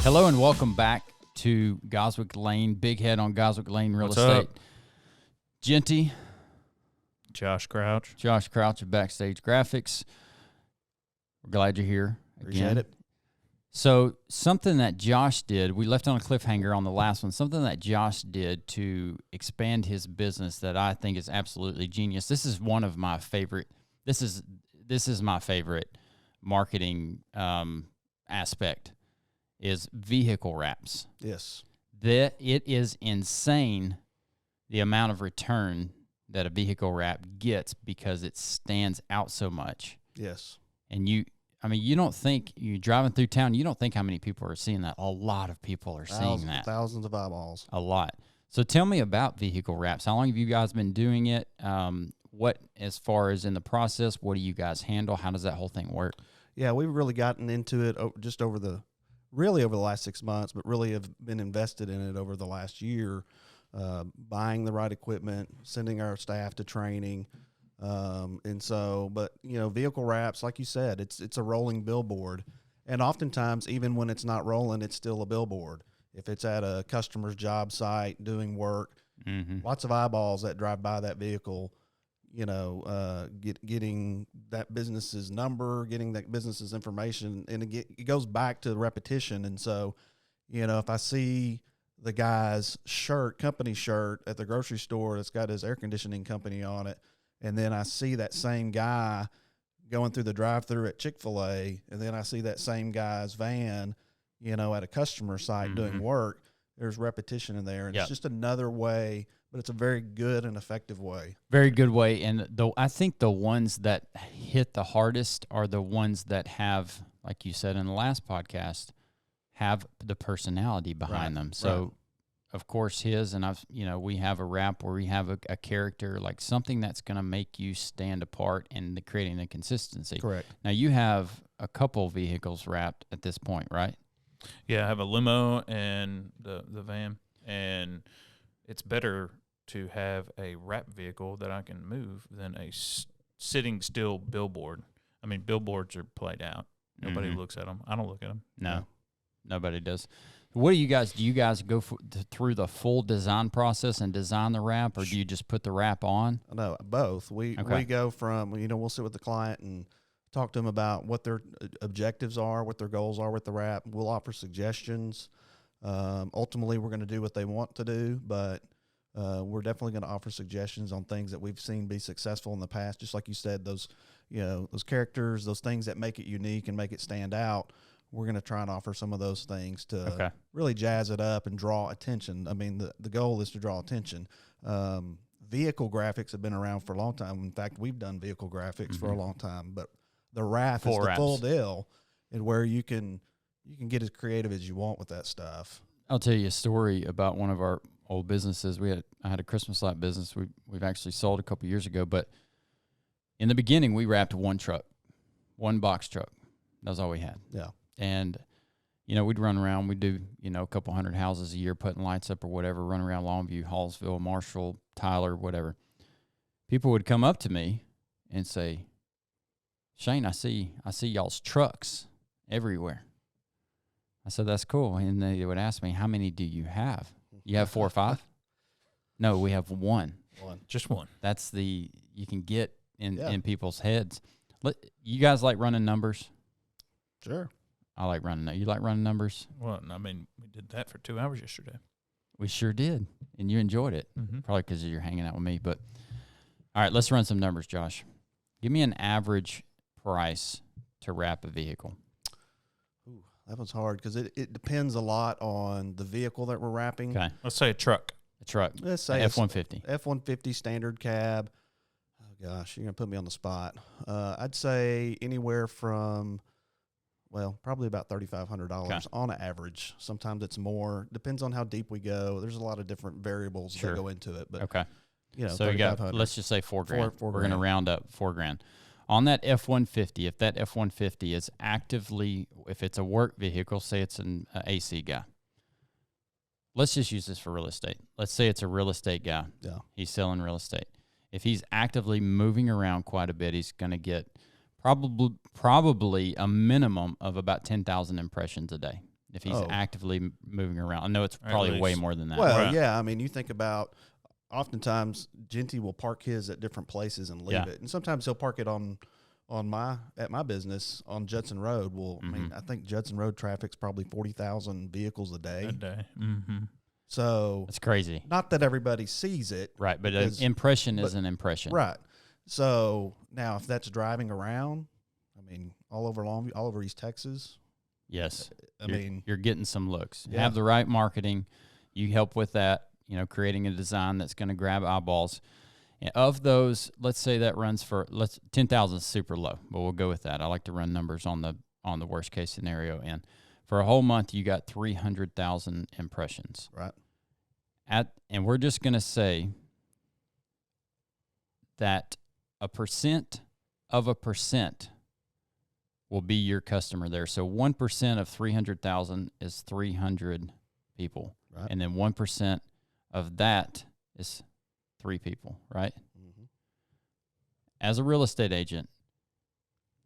Hello and welcome back to Goswick Lane, Big Head on Goswick Lane Real What's Estate. up? Genty, Josh Crouch. Josh Crouch of Backstage Graphics. We're glad you're here again. Appreciate it. So something that Josh did, we left on a cliffhanger on the last one, something that Josh did to expand his business that I think is absolutely genius. This is one of my favorite, this is my favorite marketing aspect, is vehicle wraps. Yes. That it is insane the amount of return that a vehicle wrap gets because it stands out so much. Yes. And you don't think, you're driving through town, you don't think how many people are seeing that. A lot of people are seeing that. Thousands of eyeballs. A lot. So tell me about vehicle wraps. How long have you guys been doing it? What, as far as in the process, what do you guys handle? How does that whole thing work? Yeah, we've really gotten into it just over the last 6 months, but really have been invested in it over the last year, buying the right equipment, sending our staff to training. But vehicle wraps, like you said, it's a rolling billboard. And oftentimes, even when it's not rolling, it's still a billboard. If it's at a customer's job site doing work, lots of eyeballs that drive by that vehicle, getting that business's number, getting that business's information, and it goes back to repetition. And so, if I see the guy's company shirt at the grocery store that's got his air conditioning company on it, and then I see that same guy going through the drive-thru at Chick-fil-A, and then I see that same guy's van, at a customer site doing work, there's repetition in there. And It's just another way, but it's a very good and effective way. Very good way. And I think the ones that hit the hardest are the ones that have, like you said in the last podcast, have the personality behind them. So, of course, his and we have a wrap where we have a character, like something that's going to make you stand apart and creating the consistency. Correct. Now, you have a couple vehicles wrapped at this point, right? Yeah, I have a limo and the van, and it's better to have a wrap vehicle that I can move than a sitting still billboard. I mean, billboards are played out. Nobody looks at them. I don't look at them. No, nobody does. What do you guys go through the full design process and design the wrap, or do you just put the wrap on? No, both. We go from, we'll sit with the client and talk to them about what their objectives are, what their goals are with the wrap. We'll offer suggestions. Ultimately, we're going to do what they want to do, but we're definitely going to offer suggestions on things that we've seen be successful in the past. Just like you said, those characters, those things that make it unique and make it stand out. We're going to try and offer some of those things to really jazz it up and draw attention. I mean, the goal is to draw attention. Vehicle graphics have been around for a long time. In fact, we've done vehicle graphics for a long time, but the wrap is the full deal, and where you can get as creative as you want with that stuff. I'll tell you a story about one of our old businesses. I had a Christmas light business we've actually sold a couple years ago, but in the beginning we wrapped one box truck. That was all we had. Yeah. And we'd run around, we'd do a couple hundred houses a year, putting lights up or whatever, run around Longview, Hallsville, Marshall, Tyler, whatever. People would come up to me and say, "Shane, I see y'all's trucks everywhere." I said, "That's cool." And they would ask me, "How many do you have? You have 4 or 5?" "No, we have one." Just one. That's you can get in people's heads. You guys like running numbers? Sure. I like running. You like running numbers? Well, I mean, we did that for 2 hours yesterday. We sure did, and you enjoyed it. Probably because you're hanging out with me. But all right, let's run some numbers, Josh. Give me an average price to wrap a vehicle. Ooh, that one's hard because it depends a lot on the vehicle that we're wrapping. Okay, let's say a truck. A truck. Let's say F-150. F-150 standard cab. Oh gosh, you're gonna put me on the spot. I'd say anywhere from, probably about $3,500 on average. Sometimes it's more. Depends on how deep we go. There's a lot of different variables that go into it. But so you got, let's just say $4,000. We're going to round up $4,000 on that F-150. If that F-150 is actively, if it's a work vehicle, say it's an AC guy. Let's just use this for real estate. Let's say it's a real estate guy. Yeah, he's selling real estate. If he's actively moving around quite a bit, he's going to get probably a minimum of about 10,000 impressions a day. if he's actively moving around. I know it's probably way more than that. Well, Right. yeah. I mean, you think about oftentimes Genty will park his at different places and leave it, and sometimes he'll park it at my business on Judson Road. Well, I mean, I think Judson Road traffic's probably 40,000 vehicles a day. So it's crazy. Not that everybody sees it, right? But an impression is an impression, right? So now, if that's driving around, I mean, all over Longview, all over East Texas. Yes, I mean, you're getting some looks. Yeah. Have the right marketing. You help with that. Creating a design that's going to grab eyeballs. And of those, let's say that runs for 10,000 is super low, but we'll go with that. I like to run numbers on the worst case scenario. And for a whole month, you got 300,000 impressions. Right. And we're just going to say that 1% of 1% will be your customer there. So 1% of 300,000 is 300 people. Right. And then 1% of that is 3 people, right? Mm-hmm. As a real estate agent,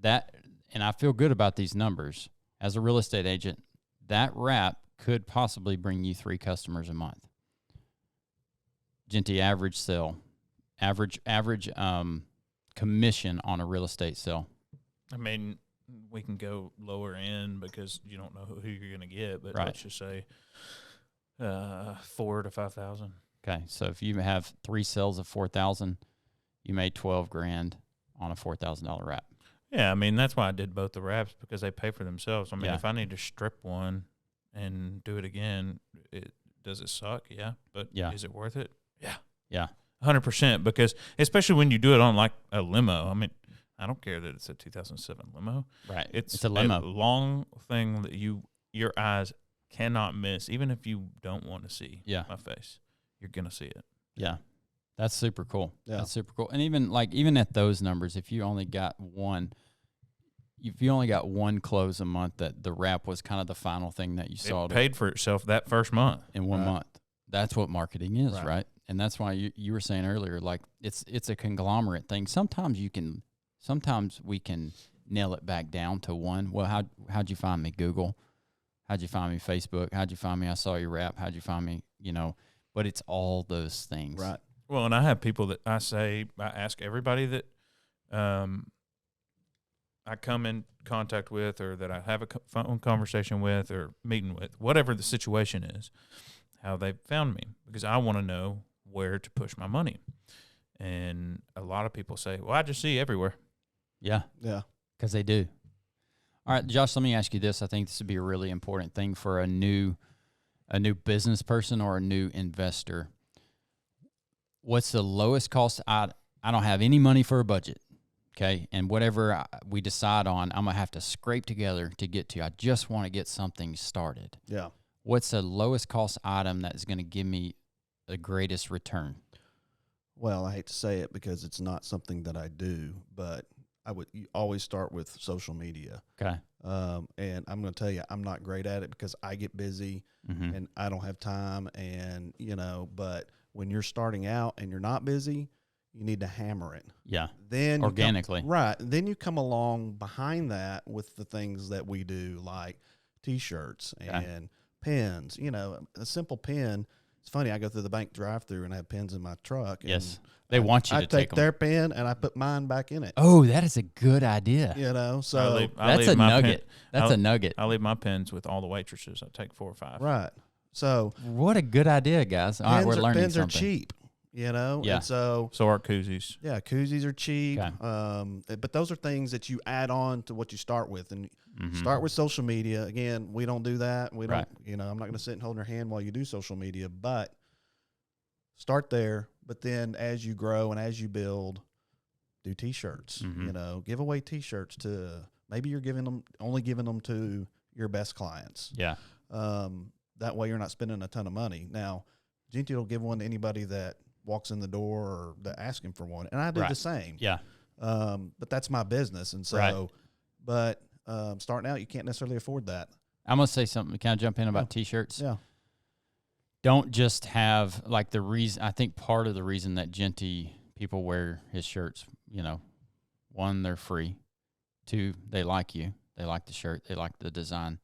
and I feel good about these numbers, as a real estate agent, that wrap could possibly bring you 3 customers a month. Genty, average sale, average commission on a real estate sale. I mean, we can go lower end because you don't know who you're going to get, but right. let's just say 4,000 to 5,000. Okay, so if you have 3 sales of 4,000, you made $12,000 on a $4,000 wrap. Yeah, I mean that's why I did both the wraps because they pay for themselves. I mean, Yeah. if I need to strip one and do it again, does it suck? Yeah, but is it worth it? Yeah, 100%. Because especially when you do it on like a limo. I mean, I don't care that it's a 2007 limo. Right, It's a limo, a long thing that your eyes cannot miss, even if you don't want to see my face. You're going to see it. Yeah. That's super cool. Yeah. That's super cool. And even at those numbers, if you only got one close a month, that the wrap was kind of the final thing that you saw. It paid for itself that first month. In 1 month. That's what marketing is, right? And that's why you were saying earlier, like it's a conglomerate thing. Sometimes we can nail it back down to one. Well, how'd you find me? Google. How'd you find me? Facebook. How'd you find me? I saw your wrap. How'd you find me? But it's all those things. Right. Well, and I have people that I ask everybody that I come in contact with or that I have a phone conversation with or meeting with, whatever the situation is, how they found me, because I want to know where to push my money. And a lot of people say, well, I just see everywhere. Yeah. Yeah. Because they do. All right, Josh, let me ask you this. I think this would be a really important thing for a new business person or a new investor. What's the lowest cost? I don't have any money for a budget, okay? And whatever we decide on, I'm going to have to scrape together to get to. I just want to get something started. Yeah. What's the lowest cost item that is going to give me the greatest return? Well, I hate to say it because it's not something that I do, but you always start with social media. Okay. And I'm going to tell you, I'm not great at it because I get busy and I don't have time. And, but when you're starting out and you're not busy, you need to hammer it. Yeah. Then organically. Right. Then you come along behind that with the things that we do, like T-shirts and pens. A simple pen. It's funny. I go through the bank drive-through and I have pens in my truck. Yes. They want you to take them. their pen and I put mine back in it. Oh, that is a good idea. So that's a nugget. That's a nugget. I leave my pens with all the waitresses. I take 4 or 5. Right. So what a good idea, guys. All right, we're learning pens something. Are cheap, Yeah. And so are koozies. Yeah, koozies are cheap. Okay. But those are things that you add on to what you start with, and start with social media. Again, we don't do that. We don't. I'm not going to sit and hold your hand while you do social media, but start there. But then as you grow and as you build, do T-shirts. Give away T-shirts to maybe you're only giving them to your best clients. Yeah. That way you're not spending a ton of money. Now, Genty will give one to anybody that walks in the door or that asking for one, and I do the same. Yeah. But that's my business, and so, but starting out, you can't necessarily afford that. I'm gonna say something. Can I jump in about T-shirts? Yeah. Don't just have like the reason. I think part of the reason that Genty people wear his shirts, 1, they're free. 2, they like you. They like the shirt. They like the design.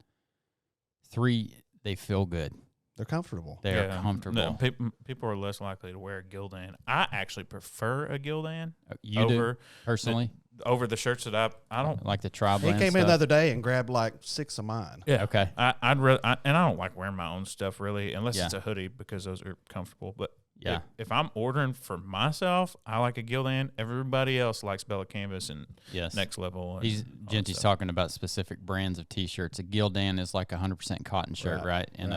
3, they feel good. They're comfortable. They're comfortable. No, people are less likely to wear a Gildan. I actually prefer a Gildan You do, personally? Over the shirts that I don't like the tri-blend He came stuff? in the other day and grabbed like 6 of mine. Yeah. Okay. And I don't like wearing my own stuff really, unless it's a hoodie because those are comfortable. But if I'm ordering for myself, I like a Gildan. Everybody else likes Bella Canvas and Next Level. Genty's talking about specific brands of T-shirts. A Gildan is like 100% cotton shirt, right? And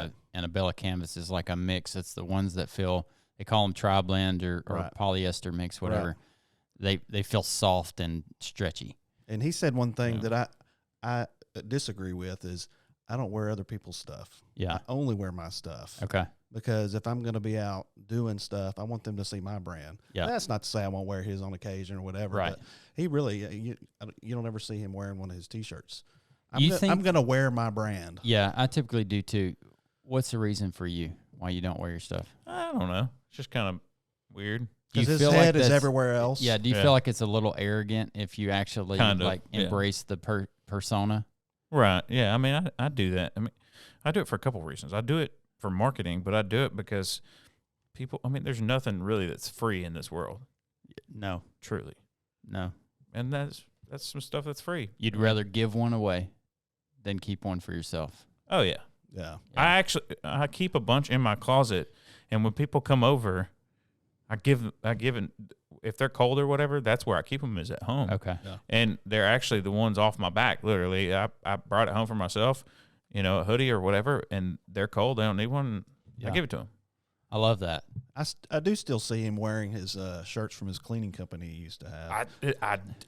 a Bella Canvas is like a mix. It's the ones that feel, they call them tri-blend or polyester mix, whatever. Right. They feel soft and stretchy. And he said one thing that I disagree with is I don't wear other people's stuff. Yeah. I only wear my stuff. Okay. Because if I'm going to be out doing stuff, I want them to see my brand. Yeah. That's not to say I won't wear his on occasion or whatever. Right. But he really, you don't ever see him wearing one of his T-shirts. I'm going to wear my brand. Yeah, I typically do too. What's the reason for you why you don't wear your stuff? I don't know. It's just kind of weird. Because his head is everywhere else. Yeah. Do you feel like it's a little arrogant if you actually embrace the persona? Right. Yeah. I mean, I do that. I mean, I do it for a couple of reasons. I do it for marketing, but I do it because there's nothing really that's free in this world. No. Truly. No. And that's some stuff that's free. You'd rather give one away than keep one for yourself. Oh, yeah. Yeah. I keep a bunch in my closet, and when people come over, I give if they're cold or whatever, that's where I keep them, is at home. Okay. Yeah. And they're actually the ones off my back, literally. I brought it home for myself, a hoodie or whatever, and they're cold. They don't need one. Yeah. I give it to them. I love that. I do still see him wearing his shirts from his cleaning company he used to have.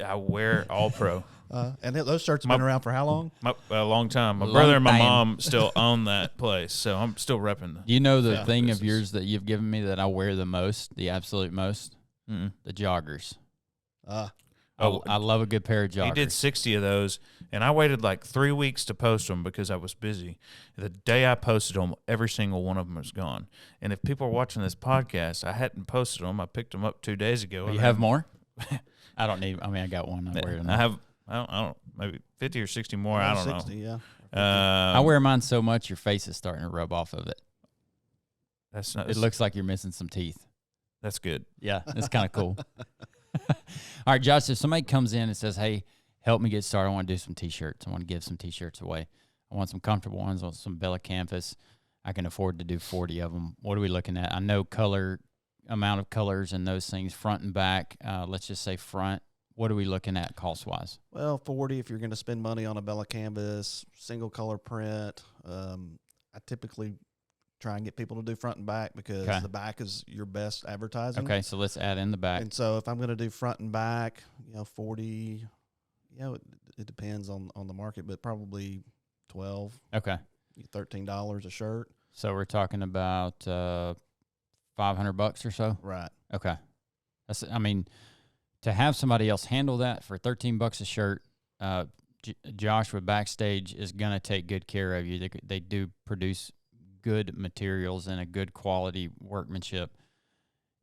I wear All Pro. And those shirts have been around for how long? A long time. My brother and my mom still own that place, so I'm still repping them. Do you know the thing of yours that you've given me that I wear the most, the absolute most? The joggers. I love a good pair of joggers. He did 60 of those, and I waited like 3 weeks to post them because I was busy. The day I posted them, every single one of them was gone. And if people are watching this podcast, I hadn't posted them. I picked them up 2 days ago. You have more? I don't need. I mean, I got one. I wear them. I don't maybe 50 or 60 more. I don't 60, know. Yeah. I wear mine so much your face is starting to rub off of it. That's not. It looks like you're missing some teeth. That's good. Yeah, it's kind of cool. All right, Josh, if somebody comes in and says, hey, help me get started, I want to do some T-shirts. I want to give some T-shirts away. I want some comfortable ones. I want some Bella Canvas. I can afford to do 40 of them. What are we looking at? I know amount of colors and those things, front and back. Let's just say front. What are we looking at cost-wise? Well, 40 if you're going to spend money on a Bella Canvas, single color print. I typically try and get people to do front and back because the back is your best advertising. Okay, so let's add in the back. And so if I'm going to do front and back, 40, it depends on the market, but probably 12. Okay. $13 a shirt. So we're talking about $500 or so? Right. Okay. To have somebody else handle that for $13 a shirt, Josh with Backstage is going to take good care of you. They do produce good materials and a good quality workmanship.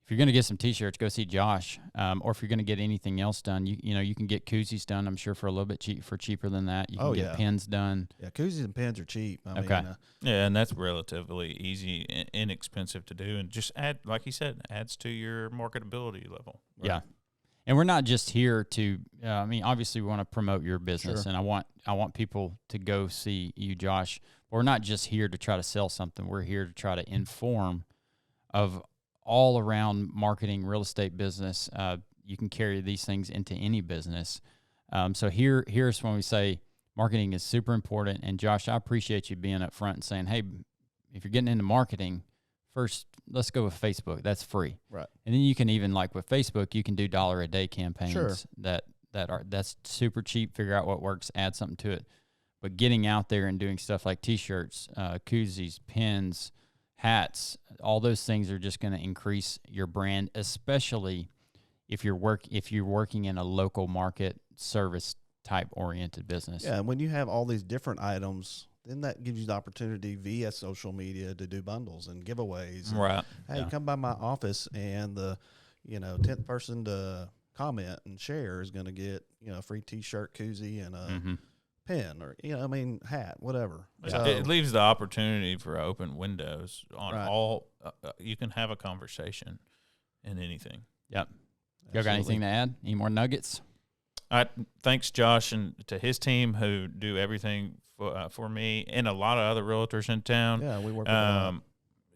If you're going to get some T-shirts, go see Josh. Or if you're going to get anything else done, you can get koozies done, I'm sure, for a little bit cheaper than that. You can get pins done. Yeah, koozies and pins are cheap. I okay. mean, yeah, and that's relatively easy and inexpensive to do. And just add, like you said, adds to your marketability level. Right? Yeah. And we're not just here to, obviously we want to promote your business, and I want people to go see you, Josh. But we're not just here to try to sell something. We're here to try to inform of all around marketing, real estate business. You can carry these things into any business. So here's when we say marketing is super important. And Josh, I appreciate you being up front and saying, hey, if you're getting into marketing, first, let's go with Facebook. That's free. Right. And then you can even, like with Facebook, you can do $1 a day campaigns that's super cheap. Figure out what works, add something to it. But getting out there and doing stuff like T-shirts, koozies, pins, hats, all those things are just going to increase your brand, especially if you're working in a local market service type oriented business. Yeah, and when you have all these different items, then that gives you the opportunity via social media to do bundles and giveaways. Right. Hey, come by my office, and the 10th person to comment and share is going to get a free T-shirt, koozie, and a pen or hat, whatever. It leaves the opportunity for open windows on Right. all. You can have a conversation in anything. Yep. Y'all got anything to add? Any more nuggets? Thanks, Josh, and to his team who do everything for me and a lot of other realtors in town. Yeah, we work with a lot.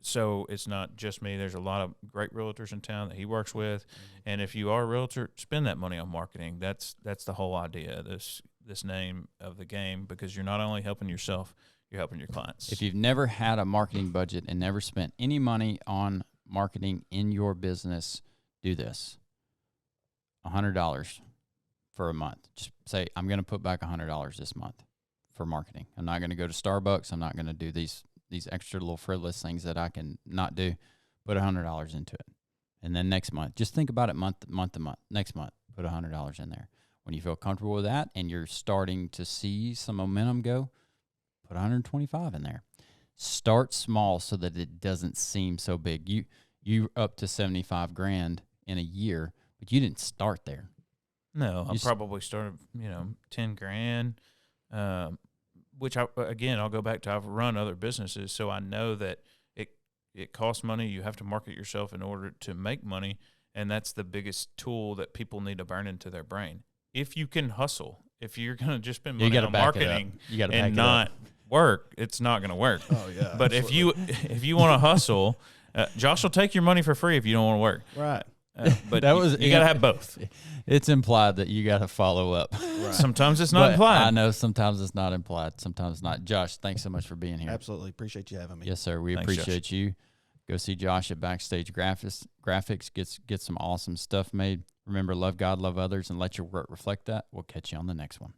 So it's not just me. There's a lot of great realtors in town that he works with. And if you are a realtor, spend that money on marketing. That's the whole idea, this name of the game, because you're not only helping yourself, you're helping your clients. If you've never had a marketing budget and never spent any money on marketing in your business, do this. $100 for a month. Just say, I'm going to put back $100 this month for marketing. I'm not going to go to Starbucks. I'm not going to do these extra little frivolous things that I can not do. Put $100 into it. And then next month, just think about it month to month. Next month, put $100 in there. When you feel comfortable with that and you're starting to see some momentum go, put $125 in there. Start small so that it doesn't seem so big. You up to $75,000 in a year, but you didn't start there. No, I probably started, $10,000, which I'll go back to, I've run other businesses, so I know that it costs money. You have to market yourself in order to make money, and that's the biggest tool that people need to burn into their brain. If you can hustle, if you're going to just spend money on marketing and not work, it's not going to work. Oh, yeah. But absolutely. if you want to hustle, Josh will take your money for free if you don't want to work. Right. But you got to have both. It's implied that you got to follow up. Right. Sometimes it's not But implied. I know sometimes it's not implied. Sometimes it's not. Josh, thanks so much for being here. Absolutely. Appreciate you having me. Yes, sir. We Thanks, appreciate you. Go see Josh at Backstage Graphics. Get some awesome stuff made. Remember, love God, love others, and let your work reflect that. We'll catch you on the next one.